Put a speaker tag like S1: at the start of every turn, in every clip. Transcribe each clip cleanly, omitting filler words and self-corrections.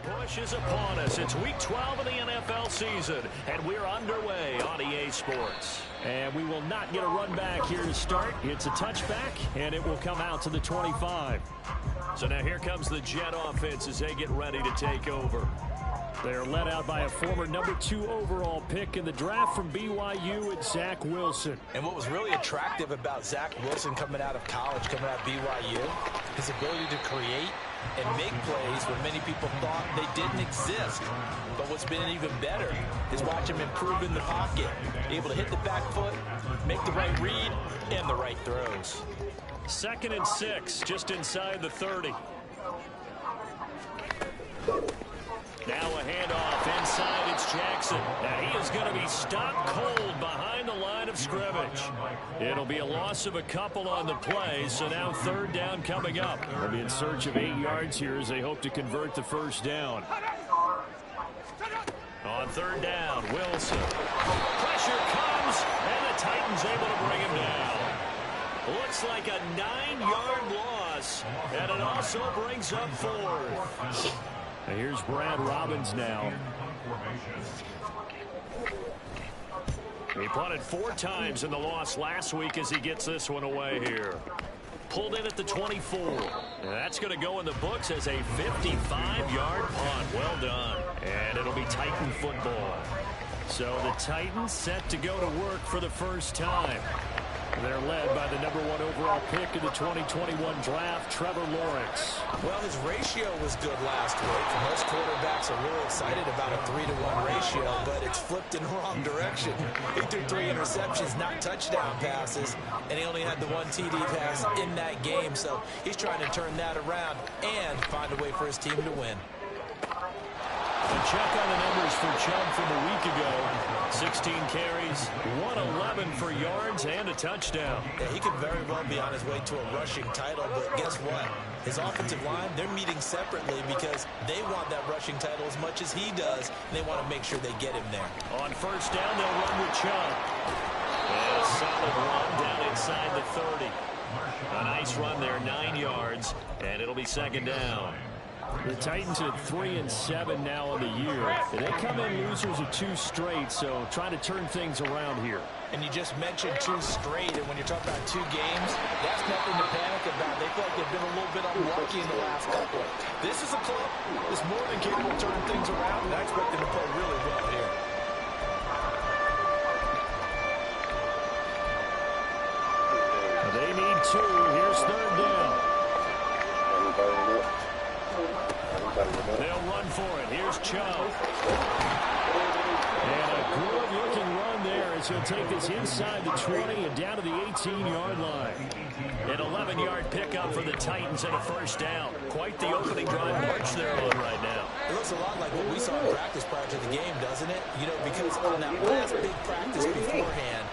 S1: Push is upon us. It's week 12 of the NFL season, and we're underway on EA Sports. And we will not get a run back here to start. It's a touchback, and it will come out to the 25. So now here comes the Jet offense as they get ready to take over. They're led out by a former number 2 overall pick in the draft from BYU, and Zach Wilson.
S2: And what was really attractive about Zach Wilson coming out of college, coming out of BYU, his ability to create and make plays when many people thought they didn't exist. But what's been even better is watch him improve in the pocket, able to hit the back foot, make the right read, and the right throws.
S1: 2nd and 6, just inside the 30. Now a handoff inside, it's Jackson. Now he is going to be stopped cold behind the line of scrimmage. It'll be a loss of a couple on the play, so now 3rd down coming up. They'll be in search of 8 yards here as they hope to convert the 1st down. On 3rd down, Wilson. Pressure comes, and the Titans able to bring him down. Looks like a 9-yard loss, and it also brings up 4th. And here's Brad Robbins now. He punted 4 times in the loss last week as he gets this one away here. Pulled in at the 24. And that's going to go in the books as a 55-yard punt. Well done. And it'll be Titan football. So the Titans set to go to work for the first time. They're led by the number 1 overall pick in the 2021 draft, Trevor Lawrence.
S2: Well, his ratio was good last week. Most quarterbacks are really excited about a 3-to-1 ratio, but it's flipped in the wrong direction. He threw 3 interceptions, not touchdown passes, and he only had the 1 TD pass in that game. So he's trying to turn that around and find a way for his team to win.
S1: A check on the numbers for Chubb from a week ago. 16 carries, 111 for yards, and a touchdown.
S2: Yeah, he could very well be on his way to a rushing title, but guess what? His offensive line, they're meeting separately because they want that rushing title as much as he does, and they want to make sure they get him there.
S1: On 1st down, they'll run with Chubb. And a solid run down inside the 30. A nice run there, 9 yards, and it'll be 2nd down.
S3: The Titans at 3-7 now on the year. They come in losers of 2 straight, so trying to turn things around here.
S2: And you just mentioned 2 straight, and when you're talking about 2 games, that's nothing to panic about. They feel like they've been a little bit unlucky in the last couple. This is a club that's more than capable of turning things around, and I expect them to play really well here.
S3: They need 2. Here's 3rd down.
S1: They'll run for it. Here's Chubb.
S3: And a good-looking run there as he'll take this inside the 20 and down to the 18-yard line.
S1: An 11-yard pickup for the Titans and a 1st down. Quite the opening drive march they're on right now.
S2: It looks a lot like what we saw in practice prior to the game, doesn't it? You know, because on that last big practice beforehand,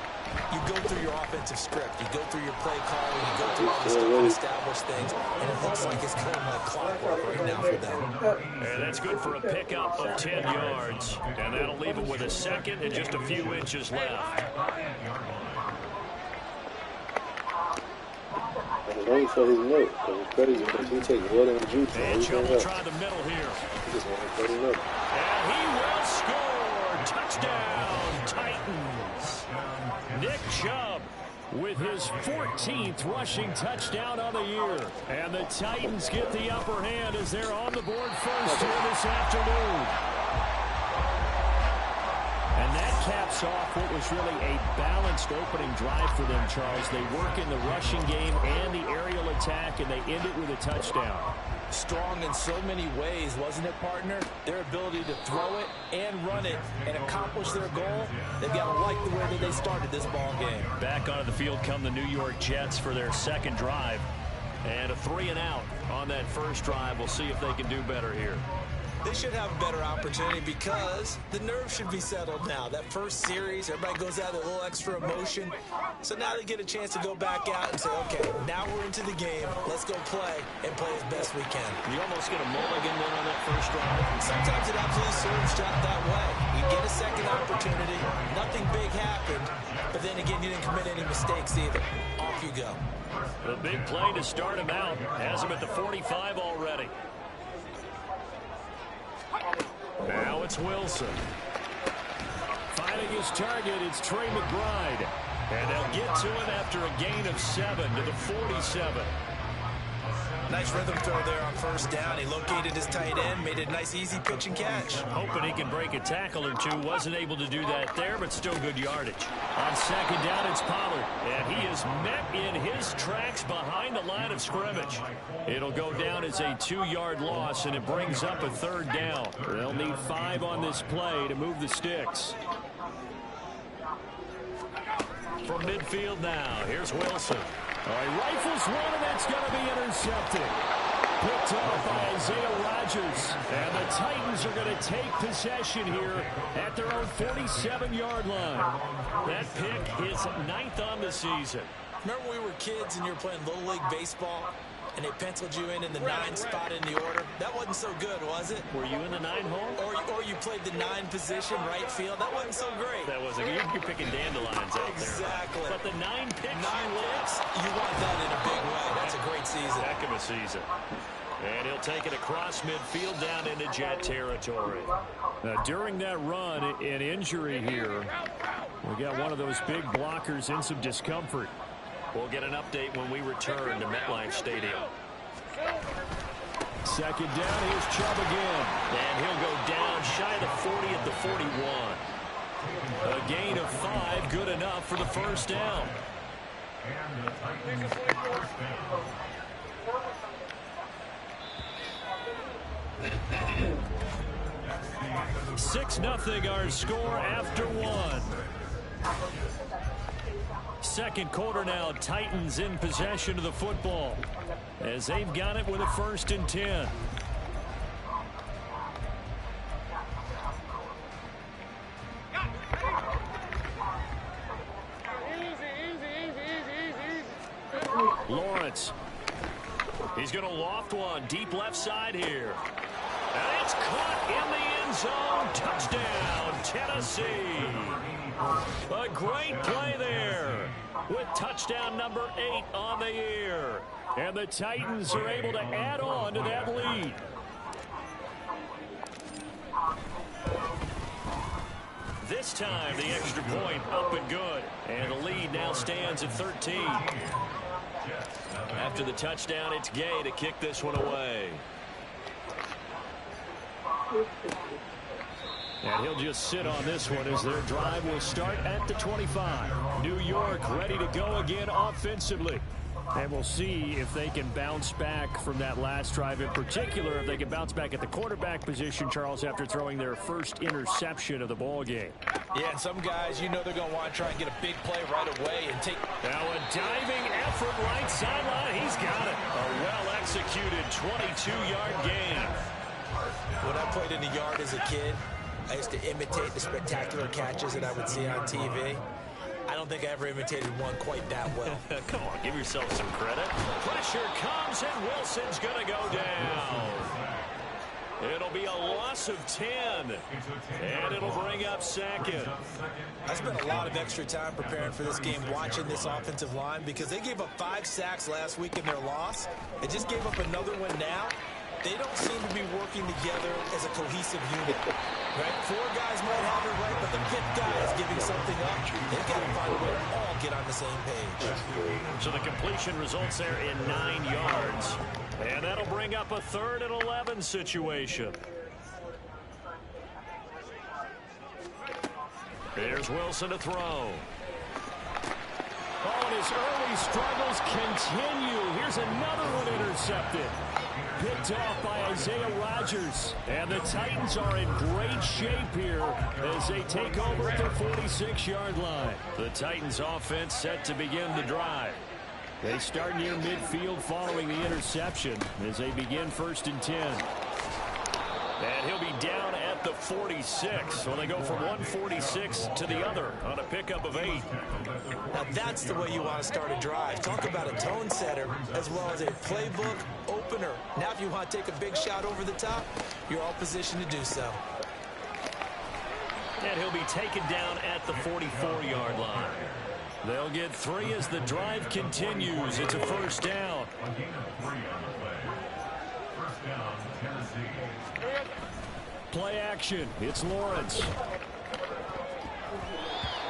S2: you go through your offensive script, you go through your play calling, you go through all the stuff and establish things, and it looks like it's going like clockwork right now for them.
S1: And that's good for a pickup of 10 yards. And that'll leave him with a 2nd and just a few inches left.
S4: Only for his milk, because he takes water and juice.
S1: And Chubb will try the middle here.
S4: He just want to cut him up.
S1: And he will score! Touchdown, Titans! Nick Chubb with his 14th rushing touchdown on the year. And the Titans get the upper hand as they're on the board first here this afternoon.
S3: And that caps off what was really a balanced opening drive for them, Charles. They work in the rushing game and the aerial attack, and they end it with a touchdown.
S2: Strong in so many ways, wasn't it, partner? Their ability to throw it and run it and accomplish their goal, they've got to like the way that they started this ball game.
S1: Back onto the field come the New York Jets for their 2nd drive. And a 3-and-out on that 1st drive. We'll see if they can do better here.
S2: They should have a better opportunity because the nerves should be settled now. That first series, everybody goes out with a little extra emotion. So now they get a chance to go back out and say, okay, now we're into the game. Let's go play and play as best we can.
S1: You almost get a mulligan then on that 1st drive.
S2: Sometimes it absolutely serves that way. You get a 2nd opportunity. Nothing big happened. But then again, you didn't commit any mistakes either. Off you go.
S1: The big play to start him out has him at the 45 already. Here's Wilson.
S3: Finding his target, it's Trey McBride.
S1: And they'll get to him after a gain of 7 to the 47.
S2: Nice rhythm throw there on first down. He located his tight end, made a nice easy pitch and catch.
S1: Hoping he can break a tackle or two. Wasn't able to do that there, but still good yardage.
S3: On second down, it's Pollard.
S1: And he is met in his tracks behind the line of scrimmage. It'll go down as a 2-yard loss, and it brings up a third down.
S3: They'll need 5 on this play to move the sticks.
S1: From midfield now, here's Wilson.
S3: All right, rifles one, and it's going to be intercepted. Picked off by Isaiah Rodgers. And the Titans are going to take possession here at their own 47-yard line.
S1: That pick is 9th on the season.
S2: Remember when we were kids and you were playing Little League Baseball and they penciled you in the 9 spot in the order? That wasn't so good, was it?
S1: Were you in the 9 hole?
S2: Or you played the 9 position, right field? That wasn't so great.
S1: That wasn't. You're picking dandelions out there.
S2: Exactly.
S1: But the 9 picks.
S2: 9 picks, you want that in a big way. That's a great season.
S1: Heck of a season. And he'll take it across midfield down into Jet territory.
S3: During that run, an injury here. We got one of those big blockers in some discomfort.
S1: We'll get an update when we return to MetLife Stadium.
S3: Second down, here's Chubb again.
S1: And he'll go down shy of the 40 at the 41. A gain of 5, good enough for the first down. 6-0 our score after 1. Second quarter now, Titans in possession of the football as they've got it with a 1st and 10. Lawrence. He's going to loft one deep left side here. And it's caught in the end zone. Touchdown, Tennessee. A great play there with touchdown number 8 on the year.
S3: And the Titans are able to add on to that lead.
S1: This time the extra point up and good. And the lead now stands at 13. After the touchdown, it's Gay to kick this one away.
S3: And he'll just sit on this one as their drive will start at the 25. New York ready to go again offensively. And we'll see if they can bounce back from that last drive, in particular if they can bounce back at the quarterback position, Charles, after throwing their first interception of the ball game.
S2: Yeah, and some guys, you know they're going to want to try and get a big play right away and take...
S1: Now a diving effort right sideline. He's got it. A well-executed 22-yard gain.
S2: When I played in the yard as a kid, I used to imitate the spectacular catches that I would see on TV. I don't think I ever imitated one quite that well.
S1: Come on, give yourself some credit. Pressure comes, and Wilson's going to go down. It'll be a loss of 10, and it'll bring up 2nd.
S2: I spent a lot of extra time preparing for this game, watching this offensive line, because they gave up 5 sacks last week in their loss. They just gave up another one now. They don't seem to be working together as a cohesive unit. Right? 4 guys might have it right, but the 5th guy is giving something up. They've got to find a way to all get on the same page.
S1: So the completion results there in 9 yards. And that'll bring up a 3rd and 11 situation. Here's Wilson to throw.
S3: Oh, and his early struggles continue. Here's another one intercepted. Picked off by Isaiah Rodgers. And the Titans are in great shape here as they take over at their 46-yard line.
S1: The Titans offense set to begin the drive.
S3: They start near midfield following the interception as they begin 1st and 10.
S1: And he'll be down at the 46. So they go from 146 to the other on a pickup of 8.
S2: Now that's the way you want to start a drive. Talk about a tone setter as well as a playbook opener. Now if you want to take a big shot over the top, you're all positioned to do so.
S1: And he'll be taken down at the 44-yard line. They'll get 3 as the drive continues. It's a 1st down.
S3: Play action. It's Lawrence.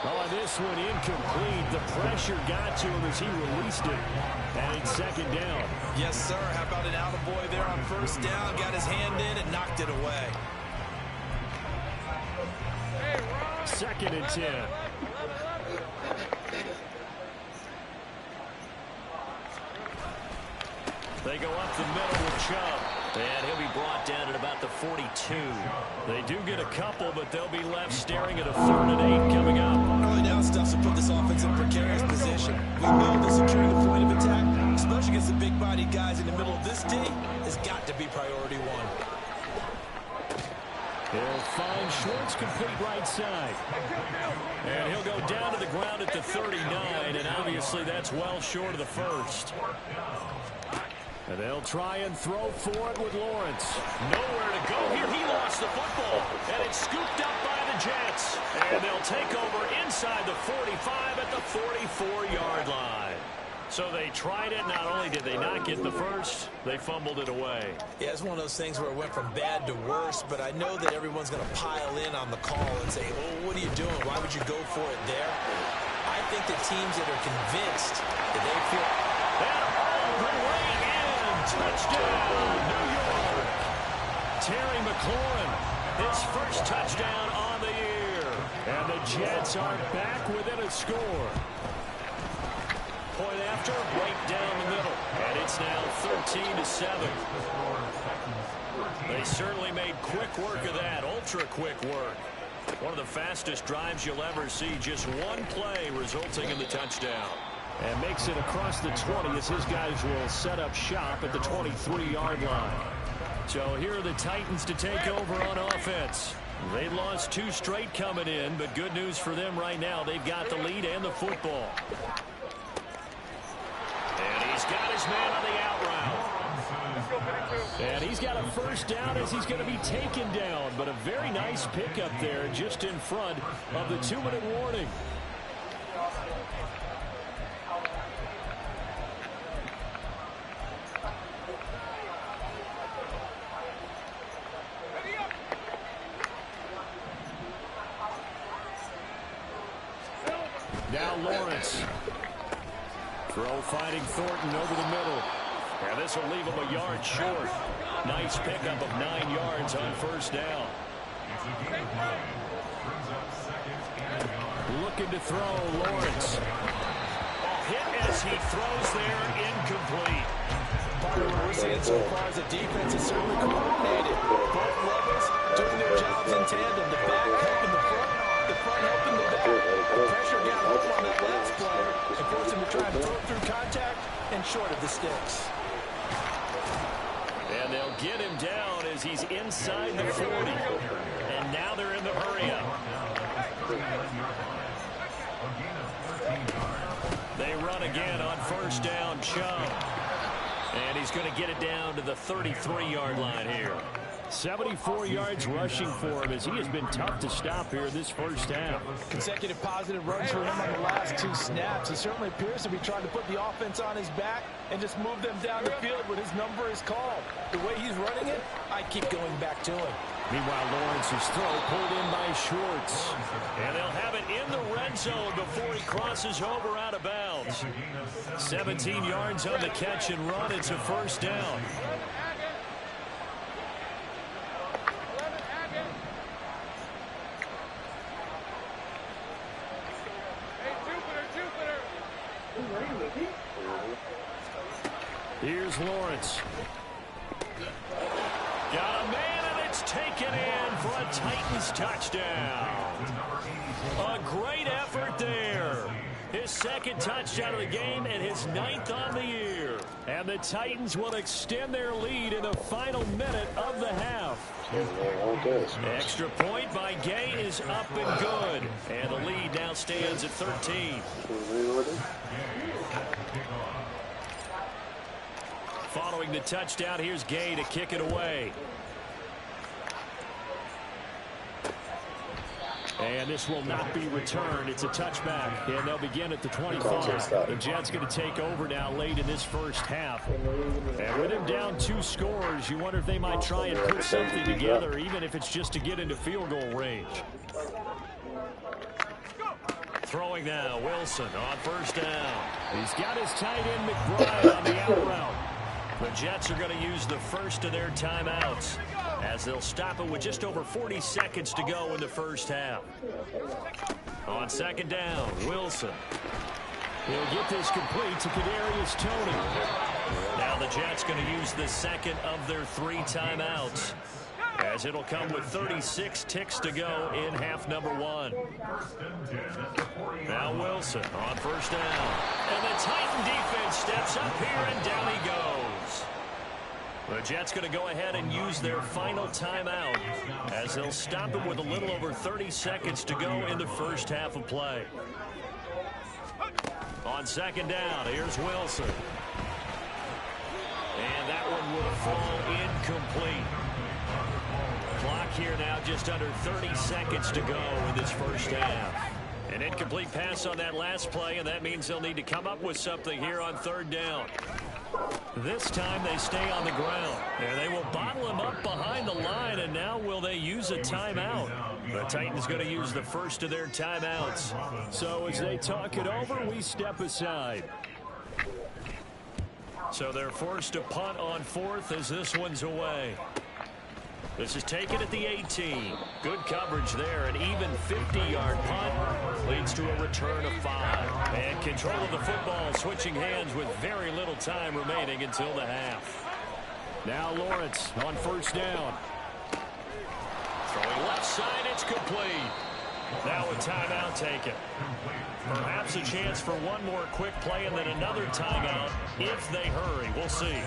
S3: On this one, incomplete. The pressure got to him as he released it. And it's second down.
S2: Yes, sir. How about an attaboy there on first down? Got his hand in and knocked it away.
S3: Second and 10. They go up the middle with Chubb. And he'll be brought down at about the 42. They do get a couple, but they'll be left staring at a 3rd and 8 coming up.
S2: Early down stuff to put this offense in a precarious position. We know that securing the point of attack, especially against the big-bodied guys in the middle of this D, has got to be priority one.
S3: He'll find Schwartz complete right side. And he'll go down to the ground at the 39, and obviously that's well short of the first. And they'll try and throw for it with Lawrence. Nowhere to go here. He lost the football. And it's scooped up by the Jets. And they'll take over inside the 45 at the 44-yard line. So they tried it. Not only did they not get the first, they fumbled it away.
S2: Yeah, it's one of those things where it went from bad to worse, but I know that everyone's going to pile in on the call and say, oh, what are you doing? Why would you go for it there? I think the teams that are convinced that they feel...
S3: And all the way in. Touchdown, New York. Terry McLaurin, his first touchdown on the year. And the Jets are back within a score. Point after, right down the middle. And it's now 13-7. They certainly made quick work of that, ultra-quick work. One of the fastest drives you'll ever see, just one play resulting in the touchdown. And makes it across the 20 as his guys will set up shop at the 23-yard line. So here are the Titans to take over on offense. They lost 2 straight coming in, but good news for them right now. They've got the lead and the football. And he's got his man on the out route. And he's got a first down as he's going to be taken down. But a very nice pickup there just in front of the 2-minute warning. Now Lawrence. Throw finding Thornton over the middle. And this will leave him a yard short. Nice pickup of 9 yards on first down. Looking to throw, Lawrence. Hit as he throws there, incomplete.
S2: Part of what we're seeing so far is the defense is certainly coordinated. Both levels doing their jobs in tandem. The back helping the front helping the back. The pressure got home on that last play and forced him to try to throw through contact and short of the sticks.
S3: And they'll get him down as he's inside the 40. And now they're in the hurry-up. They run again on first down, Chubb. And he's going to get it down to the 33-yard line here. 74 yards rushing for him as he has been tough to stop here this first half.
S2: Consecutive positive runs for him on the last 2 snaps. He certainly appears to be trying to put the offense on his back and just move them down the field when his number is called. The way he's running it, I keep going back to him.
S3: Meanwhile, Lawrence's throw pulled in by Schwartz. And they'll have it in the red zone before he crosses over out of bounds. 17 yards on the catch and run. It's a first down. Here's Lawrence. Got a man, and it's taken in for a Titans touchdown. A great effort there. His second touchdown of the game and his 9th on the year. And the Titans will extend their lead in the final minute of the half. Extra point by Gay is up and good. And the lead now stands at 13. Following the touchdown, here's Gay to kick it away. And this will not be returned. It's a touchback, and they'll begin at the 25. The Jets going to take over now late in this first half. And with him down 2 scores, you wonder if they might try and put something together, even if it's just to get into field goal range.
S1: Throwing now, Wilson on first down.
S3: He's got his tight end McBride on the out route.
S1: The Jets are going to use the first of their timeouts as they'll stop it with just over 40 seconds to go in the first half. On second down, Wilson.
S3: He'll get this complete to Kadarius Toney.
S1: Now the Jets going to use the second of their 3 timeouts, as it'll come with 36 ticks to go in half number 1. Now Wilson on first down. And the Titan defense steps up here, and down he goes. The Jets going to go ahead and use their final timeout, as they'll stop it with a little over 30 seconds to go in the first half of play. On second down, here's Wilson. And that one will fall incomplete. Clock here now just under 30 seconds to go in this first half. An incomplete pass on that last play, and that means they'll need to come up with something here on third down. This time they stay on the ground, and they will bottle him up behind the line, and now will they use a timeout? The Titans going to use the first of their timeouts.
S3: So as they talk it over, we step aside.
S1: So they're forced to punt on fourth as this one's away. This is taken at the 18. Good coverage there. An even 50-yard punt leads to a return of 5. And control of the football switching hands with very little time remaining until the half.
S3: Now Lawrence on first down.
S1: Throwing left side, it's complete. Now a timeout taken. Perhaps a chance for one more quick play and then another timeout if they hurry. We'll see.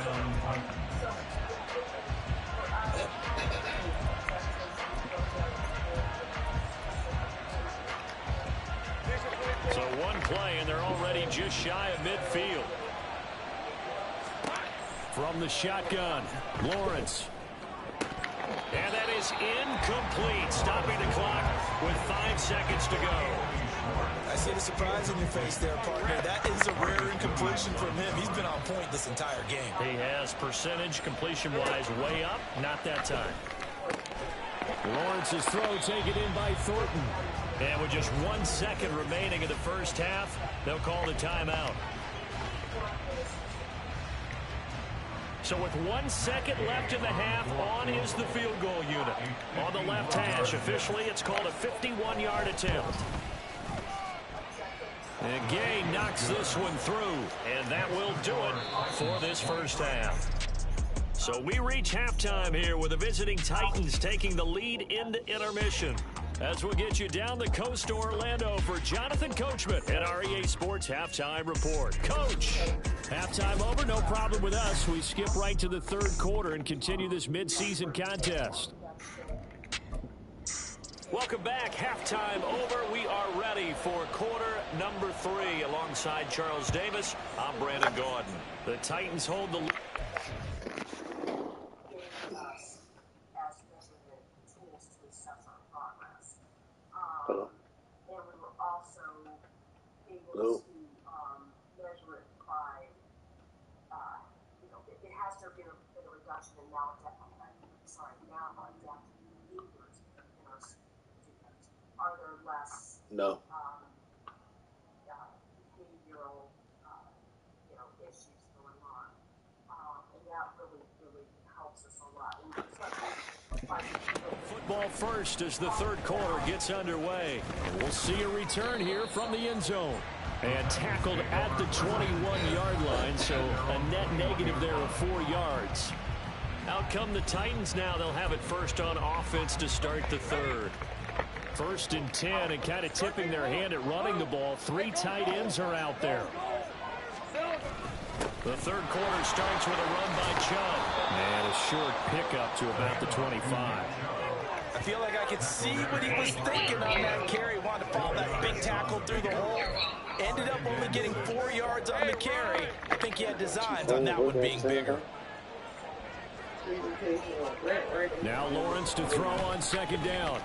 S1: So one play, and they're already just shy of midfield.
S3: From the shotgun, Lawrence.
S1: And that is incomplete, stopping the clock with 5 seconds to go.
S2: I see the surprise in your face there, partner. That is a rare incompletion from him. He's been on point this entire game.
S1: He has percentage completion-wise way up. Not that time.
S3: Lawrence's throw taken in by Thornton.
S1: And with just 1 second remaining in the first half, they'll call the timeout. So with 1 second left in the half, on is the field goal unit. On the left hash, officially it's called a 51-yard attempt. And Gay knocks this one through, and that will do it for this first half. So we reach halftime here with the visiting Titans taking the lead into intermission. As we'll get you down the coast to Orlando for Jonathan Coachman at our EA Sports Halftime Report. Coach, halftime over, no problem with us. We skip right to the third quarter and continue this midseason contest. Welcome back. Halftime over. We are ready for quarter number 3 alongside Charles Davis. I'm Brandon Gordon. The Titans hold the lead.
S4: Hello.
S5: Measure it by, it has to be a reduction in maladaptive behaviors in our students. Are there less
S4: No.
S5: behavioral, issues going on? And that really helps us a lot.
S3: Football first as the third quarter gets underway. And we'll see a return here from the end zone. And tackled at the 21-yard line, so a net negative there of 4 yards. Out come the Titans now. They'll have it first on offense to start the third. 1st and 10, and kind of tipping their hand at running the ball. 3 tight ends are out there. The third quarter starts with a run by Chubb. And a short pickup to about the 25.
S2: I feel like I could see what he was thinking on that carry. Wanted to follow that big tackle through the hole. Ended up only getting 4 yards on the carry. I think he had designs on that one being bigger.
S3: Now Lawrence to throw on second down.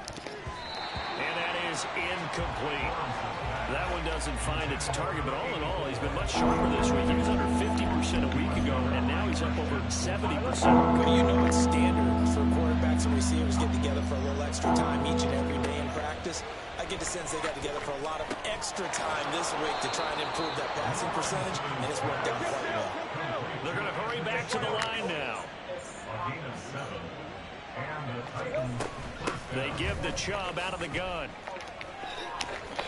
S1: And that is incomplete. That one doesn't find its target, but all in all, he's been much sharper this week. He was under 50% a week ago, and now he's up over 70%.
S2: Well, you know it's standard for quarterbacks and receivers get together for a little extra time each and every day in practice. I get the sense they got together for a lot of extra time this week to try and improve that passing percentage, and it's worked out quite well.
S1: They're going to hurry back to the line now. They give the Chubb out of the gun.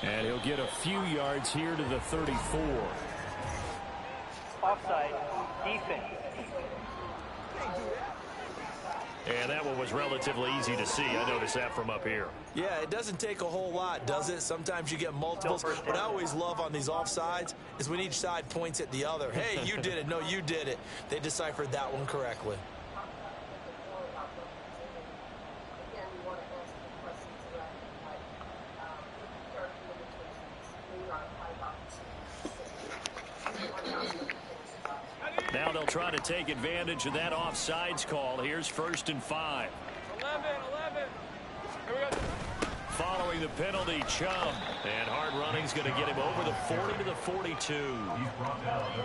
S3: And he'll get a few yards here to the 34.
S6: Offside, defense.
S1: And that one was relatively easy to see. I noticed that from up here.
S2: Yeah, it doesn't take a whole lot, does it? Sometimes you get multiples. What I always love on these offsides is when each side points at the other. Hey, you did it. No, you did it. They deciphered that one correctly.
S1: Now they'll try to take advantage of that offsides call. Here's 1st and 5.
S6: 11. Here we go.
S1: Following the penalty, Chubb. And hard running's going to get him over the 40 to the 42.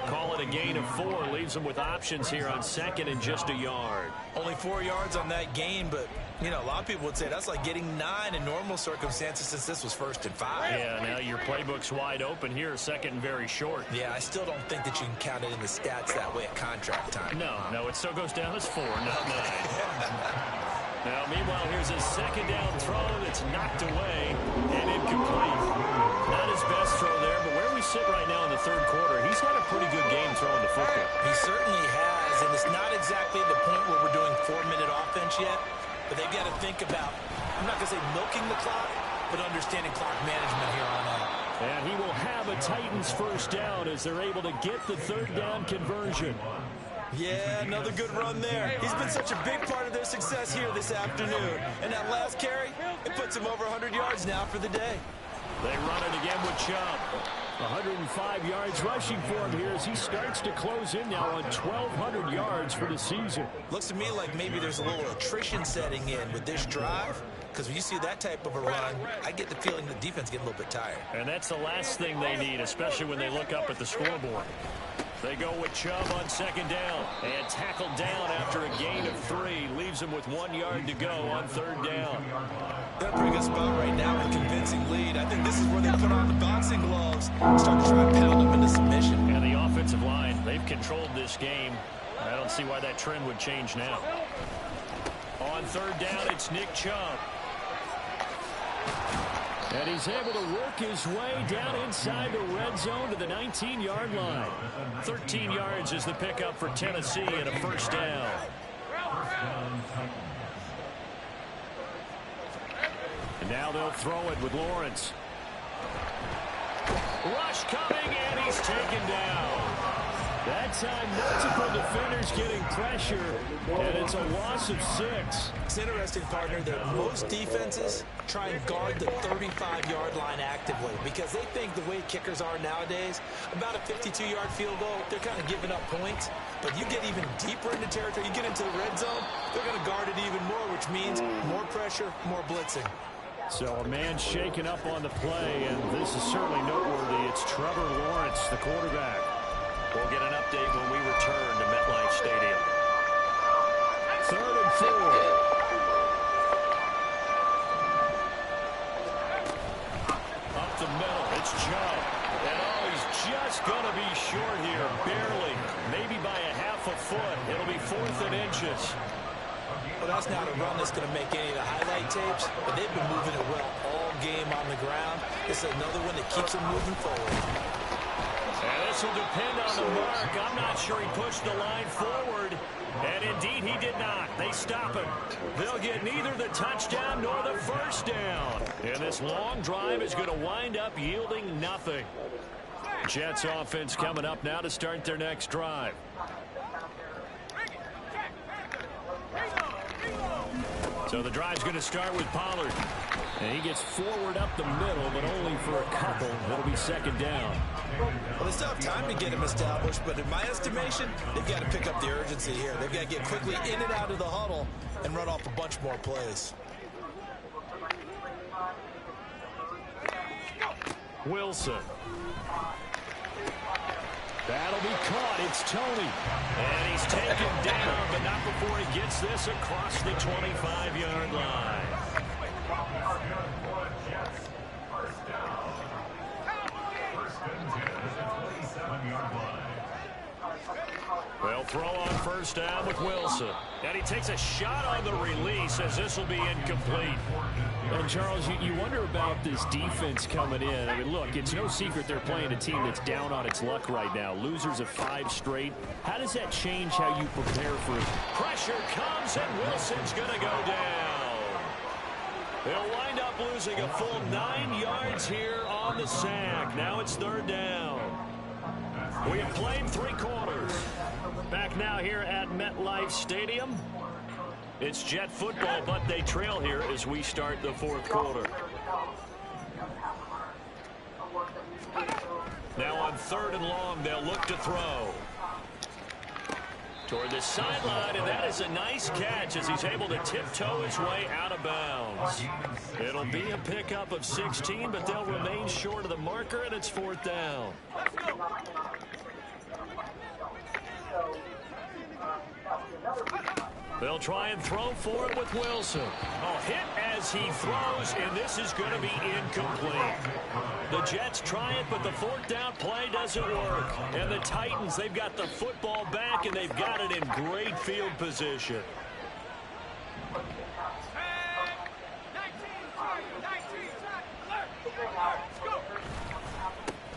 S1: Call it a gain of 4. Leaves him with options here on 2nd and just a yard.
S2: Only 4 yards on that gain, but, you know, a lot of people would say that's like getting 9 in normal circumstances since this was 1st and 5.
S1: Yeah, now your playbook's wide open here, 2nd and very short.
S2: Yeah, I still don't think that you can count it in the stats that way at contract time.
S1: No, it still goes down as 4, not 9. Now, meanwhile, here's a 2nd down throw that's knocked away and incomplete. Not his best throw there, but where we sit right now in the 3rd quarter, he's had a pretty good game throwing the football.
S2: He certainly has, and it's not exactly the point where we're doing 4-minute offense yet, but they've got to think about, I'm not going to say milking the clock, but understanding clock management here on out.
S3: And he will have a Titans 1st down as they're able to get the 3rd down conversion.
S2: Yeah, another good run there. He's been such a big part of their success here this afternoon. And that last carry, it puts him over 100 yards now for the day.
S1: They run it again with Chubb.
S3: 105 yards rushing for him here as he starts to close in now on 1,200 yards for the season.
S2: Looks to me like maybe there's a little attrition setting in with this drive, because when you see that type of a run, I get the feeling the defense getting a little bit tired.
S1: And that's the last thing they need, especially when they look up at the scoreboard. They go with Chubb on 2nd down and tackled down after a gain of 3. Leaves him with 1 yard to go on 3rd down.
S2: They're in a pretty good spot right now with a convincing lead. I think this is where they put on the boxing gloves, start to try and pound them into submission.
S1: And the offensive line, they've controlled this game. I don't see why that trend would change now. On 3rd down, it's Nick Chubb.
S3: And he's able to work his way down inside the red zone to the 19-yard line.
S1: 13 yards is the pickup for Tennessee and a 1st down.
S3: And now they'll throw it with Lawrence.
S1: Rush coming, and he's taken down.
S3: That time, multiple defenders getting pressure, and it's a loss of 6.
S2: It's interesting, partner, that most defenses try and guard the 35-yard line actively because they think the way kickers are nowadays, about a 52-yard field goal, they're kind of giving up points. But you get even deeper into territory, you get into the red zone, they're going to guard it even more, which means more pressure, more blitzing.
S3: So a man shaken up on the play, and this is certainly noteworthy. It's Trevor Lawrence, the quarterback.
S1: We'll get an update when we return to MetLife Stadium.
S3: 3rd and 4.
S1: Up the middle, it's Chubb. And he's just going to be short here, barely. Maybe by a half a foot. It'll be 4th and inches.
S2: Well, that's not a run that's going to make any of the highlight tapes, but they've been moving it well all game on the ground. This is another one that keeps them moving forward.
S1: And this will depend on the mark. I'm not sure he pushed the line forward. And indeed, he did not. They stop him. They'll get neither the touchdown nor the 1st down. And this long drive is going to wind up yielding nothing. Jets offense coming up now to start their next drive. So the drive's going to start with Pollard.
S3: And he gets forward up the middle, but only for a couple. It'll be 2nd down.
S2: Well, they still have time to get him established, but in my estimation, they've got to pick up the urgency here. They've got to get quickly in and out of the huddle and run off a bunch more plays.
S1: Wilson. That'll be caught. It's Tony. And he's taken down, but not before he gets this across the 25-yard line. They'll throw on first down with Wilson. And he takes a shot on the release as this will be incomplete.
S3: And, Charles, you wonder about this defense coming in. I mean, look, it's no secret they're playing a team that's down on its luck right now. Losers of 5 straight. How does that change how you prepare for it?
S1: Pressure comes, and Wilson's going to go down. They'll wind up losing a full 9 yards here on the sack. Now it's third down. We have played 3 quarters. Back now here at MetLife Stadium. It's Jet football, but they trail here as we start the 4th quarter. Now on 3rd and long, they'll look to throw. Toward the sideline, and that is a nice catch as he's able to tiptoe his way out of bounds. It'll be a pickup of 16, but they'll remain short of the marker, and it's 4th down. They'll try and throw for it with Wilson. A hit as he throws, and this is going to be incomplete. The Jets try it, but the 4th down play doesn't work. And the Titans, they've got the football back, and they've got it in great field position.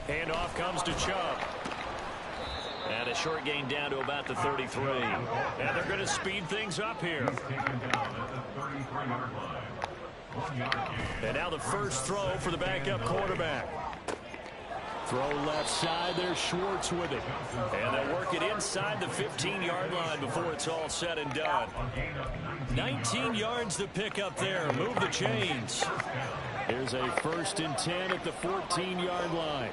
S1: Handoff comes to Chubb. And a short gain down to about the 33. And they're going to speed things up here. And now the first throw for the backup quarterback. Throw left side. There's Schwartz with it. And they'll work it inside the 15-yard line before it's all said and done. 19 yards to pick up there. Move the chains. Here's a 1st and 10 at the 14-yard line.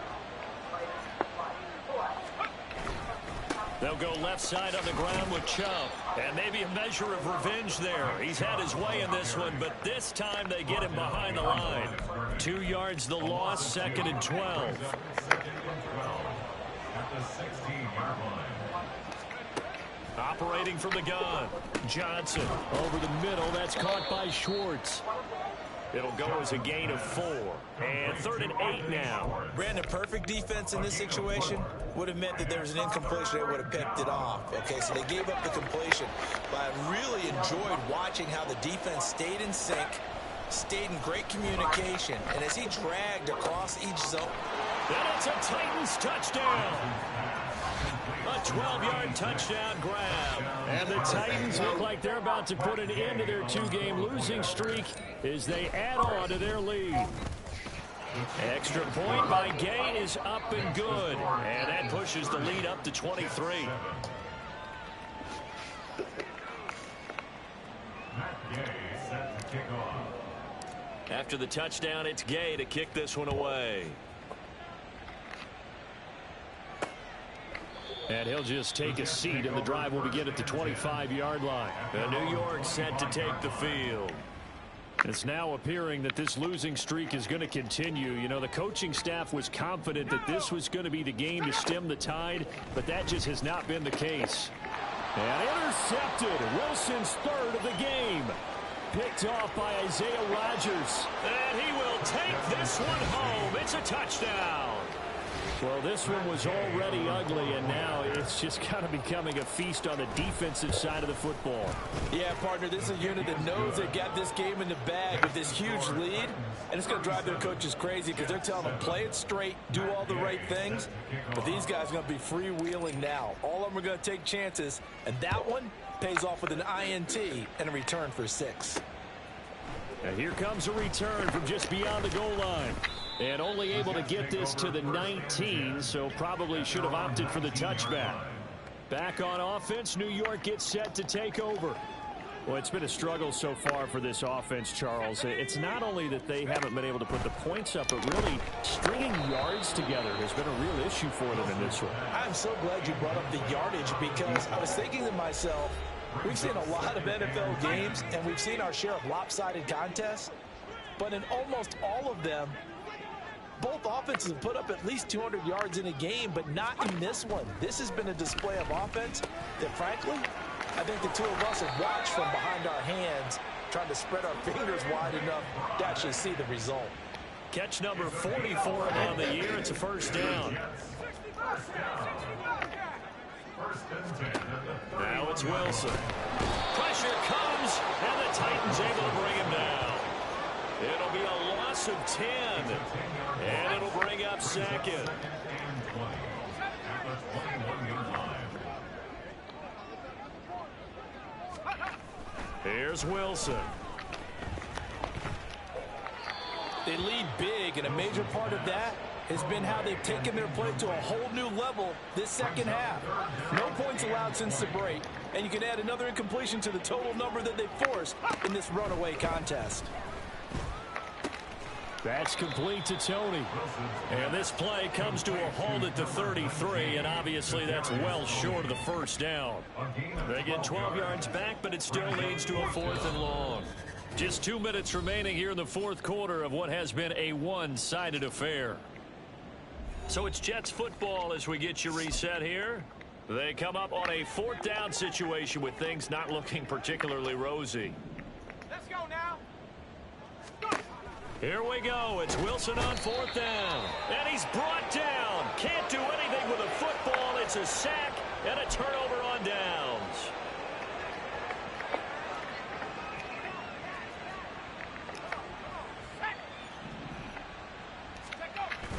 S1: They'll go left side on the ground with Chubb. And maybe a measure of revenge there. He's had his way in this one, but this time they get him behind the line. 2 yards the loss, 2nd and 12. Operating from the gun. Johnson over the middle. That's caught by Schwartz. It'll go as a gain of 4. And 3rd and 8 now.
S2: Brandon, perfect defense in this situation would have meant that there was an incompletion. They would have picked it off. Okay, so they gave up the completion. But I really enjoyed watching how the defense stayed in sync, stayed in great communication. And as he dragged across each zone.
S1: And it's a Titans touchdown. A 12-yard touchdown grab. And the Titans look like they're about to put an end to their 2-game losing streak as they add on to their lead. Extra point by Gay is up and good. And that pushes the lead up to 23. After the touchdown, it's Gay to kick this one away. And he'll just take a seat, and the drive will begin at the 25-yard line. And New York set to take the field. It's now appearing that this losing streak is going to continue. You know, the coaching staff was confident that this was going to be the game to stem the tide, but that just has not been the case. And intercepted. Wilson's 3rd of the game. Picked off by Isaiah Rodgers. And he will take this one home. It's a touchdown. Well, this one was already ugly, and now it's just kind of becoming a feast on the defensive side of the football.
S2: Yeah, partner, this is a unit that knows they got this game in the bag with this huge lead, and it's going to drive their coaches crazy because they're telling them play it straight, do all the right things, but these guys are going to be freewheeling now. All of them are going to take chances, and that one pays off with an INT and a return for 6.
S3: And here comes a return from just beyond the goal line. And only able to get this to the 19, so probably should have opted for the touchback. Back on offense, New York gets set to take over. Well, it's been a struggle so far for this offense, Charles. It's not only that they haven't been able to put the points up, but really stringing yards together has been a real issue for them in this one.
S2: I'm so glad you brought up the yardage because I was thinking to myself, we've seen a lot of NFL games, and we've seen our share of lopsided contests, but in almost all of them, Both offenses have put up at least 200 yards in a game, but not in this one. This has been a display of offense that, frankly, I think the two of us have watched from behind our hands, trying to spread our fingers wide enough to actually see the result.
S3: Catch number 44 on the year. It's a first down. Now it's Wilson. Pressure comes, and the Titans able to bring him down. It'll be a loss of 10, and it'll bring up second. Here's Wilson.
S2: They lead big, and a major part of that has been how they've taken their play to a whole new level this second half. No points allowed since the break, and you can add another incompletion to the total number that they've forced in this runaway contest.
S3: That's complete to Tony. And this play comes to a halt at the 33, and obviously that's well short of the first down. They get 12 yards back, but it still leads to a 4th and long. Just 2 minutes remaining here in the fourth quarter of what has been a one-sided affair. So it's Jets football as we get you reset here. They come up on a 4th down situation with things not looking particularly rosy.
S6: Let's go now.
S3: Here we go. It's Wilson on 4th down. And he's brought down. Can't do anything with a football. It's a sack and a turnover on downs.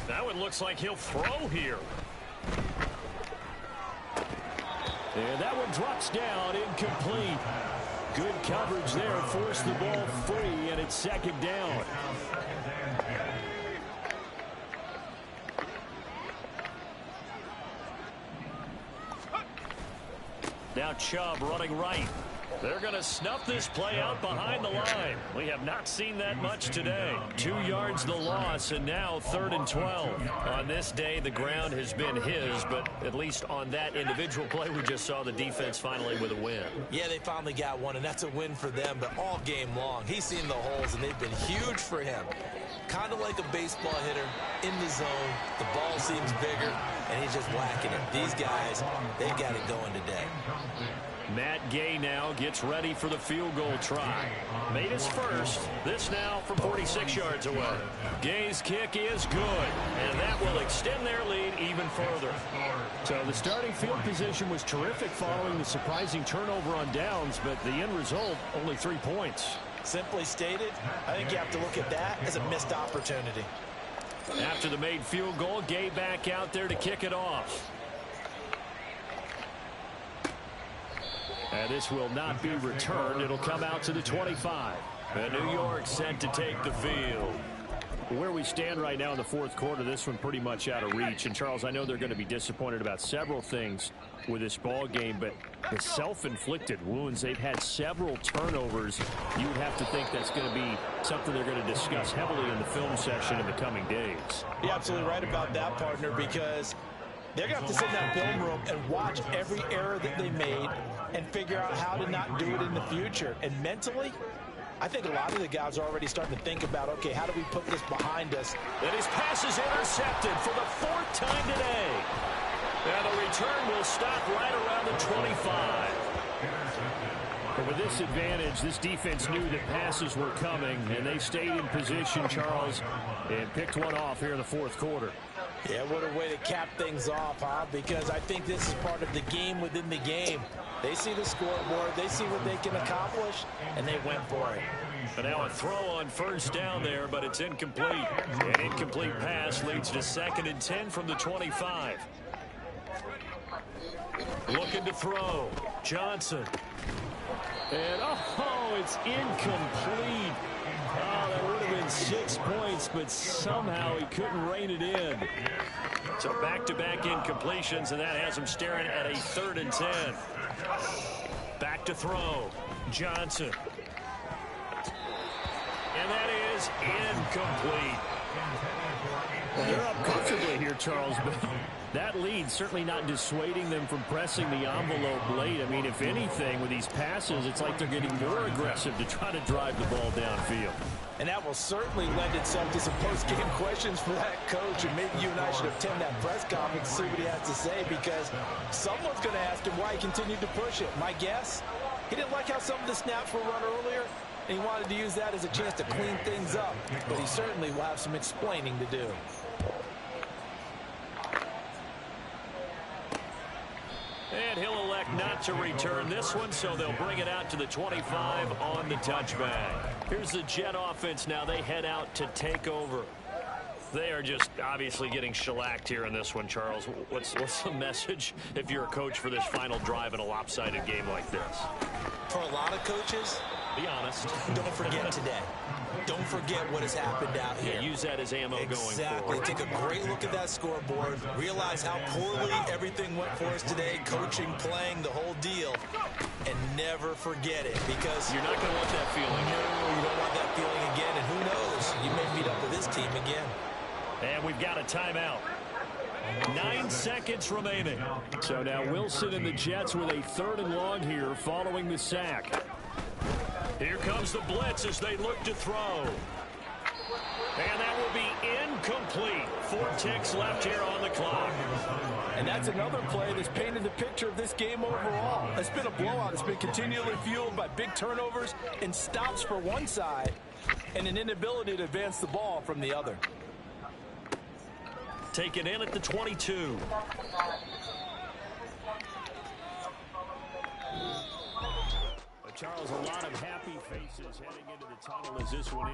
S3: Now it looks like he'll throw here. And that one drops down, incomplete. Good coverage there, forced the ball free, and it's second down. Now Chubb running right. They're going to snuff this play out behind the line. We have not seen that much today. 2 yards the loss, and now 3rd and 12. On this day, the ground has been his, but at least on that individual play, we just saw the defense finally with a win.
S2: Yeah, they finally got one, and that's a win for them, but all game long, he's seen the holes, and they've been huge for him. Kind of like a baseball hitter in the zone. The ball seems bigger, and he's just whacking it. These guys, they've got it going today.
S3: Matt Gay now gets ready for the field goal try. Made his first. This now from 46 yards away. Gay's kick is good, and that will extend their lead even further. So the starting field position was terrific following the surprising turnover on downs, but the end result, only 3 points.
S2: Simply stated, I think you have to look at that as a missed opportunity.
S3: After the made field goal, Gay back out there to kick it off. And this will not be returned. It'll come out to the 25. And New York set to take the field. Where we stand right now in the fourth quarter, this one pretty much out of reach. And, Charles, I know they're going to be disappointed about several things with this ball game, but the self-inflicted wounds, they've had several turnovers. You would have to think that's going to be something they're going to discuss heavily in the film session in the coming days.
S2: You're absolutely right about that, partner, because they're going to have to sit in that film room and watch every error that they made and figure out how to not do it in the future. And mentally, I think a lot of the guys are already starting to think about, okay, how do we put this behind us?
S3: And his pass is intercepted for the 4th time today. And the return will stop right around the 25. But with this advantage, this defense knew that passes were coming, and they stayed in position, Charles, and picked one off here in the fourth quarter.
S2: Yeah, what a way to cap things off, huh? Because I think this is part of the game within the game. They see the scoreboard, they see what they can accomplish, and they went for it.
S3: But now a throw on first down there, but it's incomplete. An incomplete pass leads to 2nd and 10 from the 25. Looking to throw. Johnson. And, oh, it's incomplete. Oh, that would have been 6 points, but somehow he couldn't rein it in. So back-to-back incompletions, and that has him staring at a 3rd and 10. Back to throw. Johnson. And that is incomplete. Well, they're up comfortably here, Charles, but that lead certainly not dissuading them from pressing the envelope late. I mean, if anything, with these passes, it's like they're getting more aggressive to try to drive the ball downfield.
S2: And that will certainly lend itself to some post-game questions for that coach, and maybe you and I should attend that press conference and see what he has to say, because someone's going to ask him why he continued to push it. My guess, he didn't like how some of the snaps were run earlier, and he wanted to use that as a chance to clean things up, but he certainly will have some explaining to do.
S1: And he'll elect not to return this one, so they'll bring it out to the 25 on the touchback. Here's the Jet offense now. They head out to take over. They are just obviously getting shellacked here in this one, Charles. What's the message if you're a coach for this final drive in a lopsided game like this?
S2: For a lot of coaches,
S1: be honest.
S2: Don't forget today. Don't forget what has happened out here.
S1: Yeah, use that as ammo going forward.
S2: Exactly. Take a great look at that scoreboard. Realize how poorly everything went for us today. Coaching, playing, the whole deal. And never forget it, because
S1: you're not going to want that feeling.
S2: No, you don't want that feeling again. And who knows? You may meet up with this team again.
S1: And we've got a timeout. 9 seconds remaining.
S3: So now Wilson and the Jets with a 3rd and long here following the sack.
S1: Here comes the blitz as they look to throw. And that will be incomplete. 4 ticks left here on the clock.
S2: And that's another play that's painted the picture of this game overall. It's been a blowout. It's been continually fueled by big turnovers and stops for one side and an inability to advance the ball from the other.
S1: Taken in at the 22.
S3: Charles, a lot of happy faces heading into the tunnel as this one